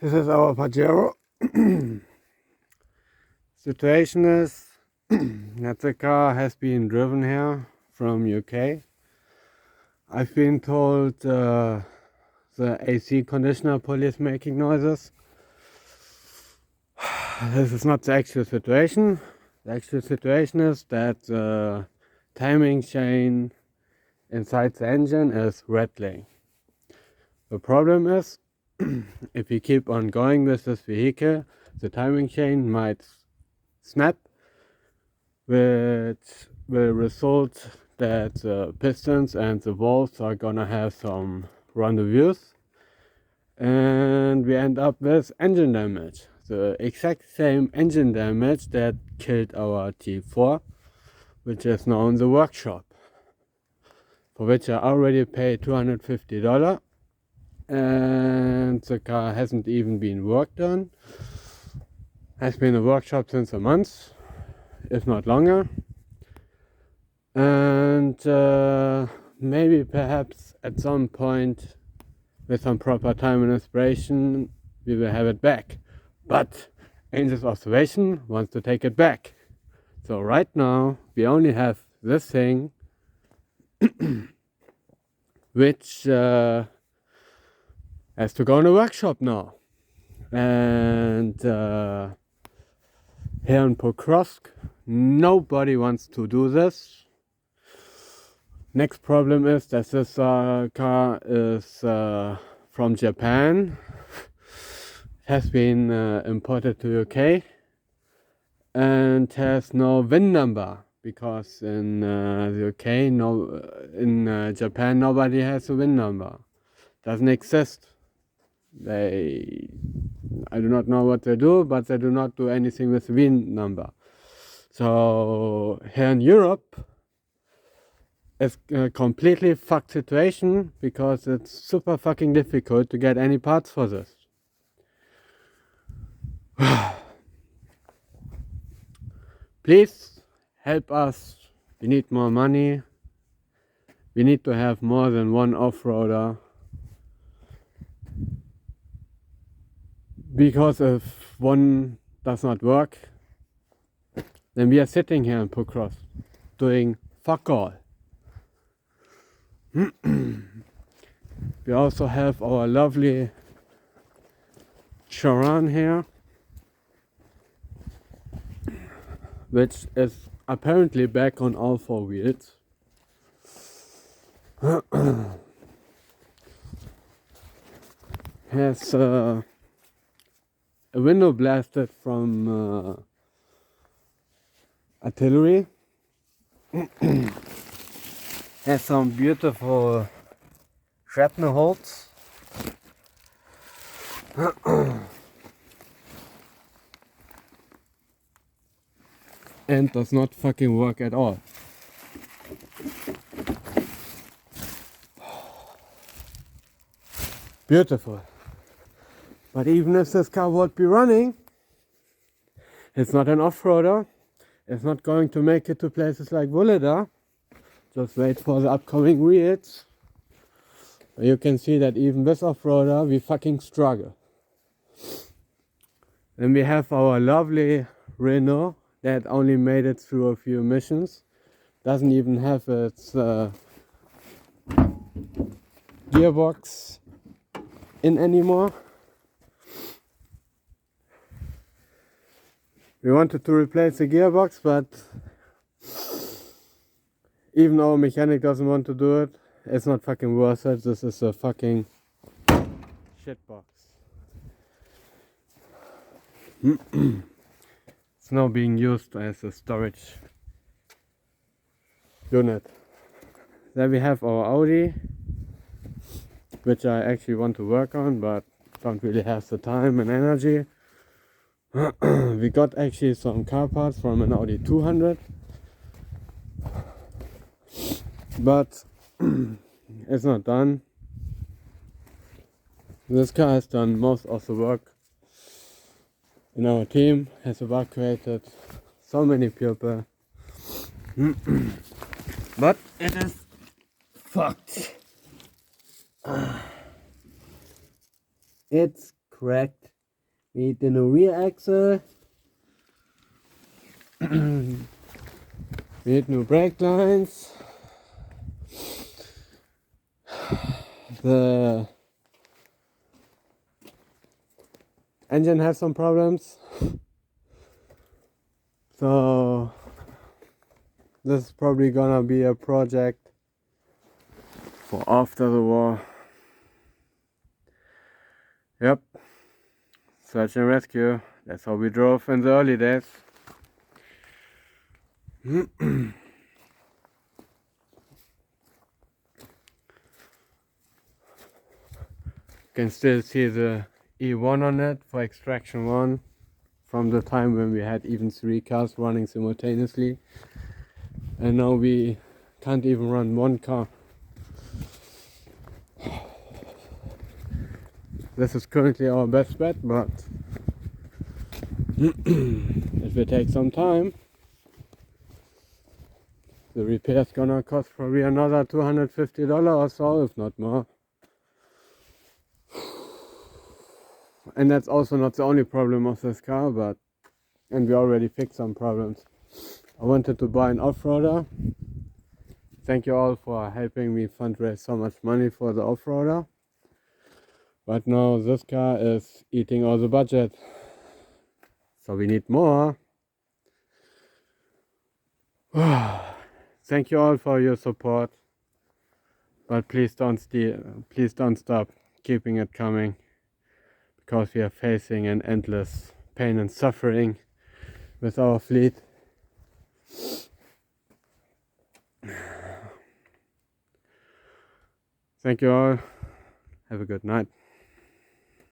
This is our Pajero. Situation is that the car has been driven here from UK. I've been told the AC conditioner pulley is making noises. This is not the actual situation. The actual situation is that the timing chain inside the engine is rattling. The problem is if we keep on going with this vehicle, the timing chain might snap, which will result that the pistons and the valves are gonna have some rendezvous, and we end up with engine damage. The exact same engine damage that killed our T4, which is now in the workshop, for which I already paid $250. And the car hasn't even been worked on. Has been in a workshop since a month, if not longer. And maybe perhaps at some point, with some proper time and inspiration, we will have it back. But Angel's Observation wants to take it back. So right now we only have this thing which has to go in a workshop now. And here in Pokrovsk, nobody wants to do this. Next problem is that this car is from Japan. It has been imported to UK and has no VIN number, because in the UK, in Japan, nobody has a VIN number. Doesn't exist. I do not know what they do, but they do not do anything with VIN number. So here in Europe, it's a completely fucked situation, because it's super fucking difficult to get any parts for this. Please help us. We need more money. We need to have more than one off-roader. Because if one does not work, then we are sitting here in Pokrovsk doing fuck all. We also have our lovely Charan here, which is apparently back on all four wheels. Has a window blasted from artillery. Has some beautiful shrapnel holes. And does not fucking work at all. Beautiful. But even if this car would be running, it's not an off-roader. It's not going to make it to places like Wuleda. Just wait for the upcoming reels. You can see that even with off-roader, we fucking struggle. Then we have our lovely Renault that only made it through a few missions. Doesn't even have its gearbox in anymore. We wanted to replace the gearbox, but even our mechanic doesn't want to do it. It's not fucking worth it. This is a fucking shitbox. It's now being used as a storage unit. Then we have our Audi, which I actually want to work on, but don't really have the time and energy. We got actually some car parts from an Audi 200, but it's not done. This car has done most of the work in our team, has evacuated so many people, but it is fucked. It's cracked We need the new rear axle. We need new brake lines. The engine has some problems. So this is probably gonna be a project for after the war. Yep. Search and rescue. That's how we drove in the early days. Can still see the E1 on it for extraction 1 from the time when we had even 3 cars running simultaneously, and now we can't even run 1 car. This is currently our best bet, but it will take some time. The repair's gonna cost probably another $250 or so, if not more. And that's also not the only problem of this car, and we already fixed some problems. I wanted to buy an off-roader. Thank you all for helping me fundraise so much money for the off-roader. But now this car is eating all the budget. So we need more. Thank you all for your support. But please don't stop keeping it coming, because we are facing an endless pain and suffering with our fleet. Thank you all. Have a good night.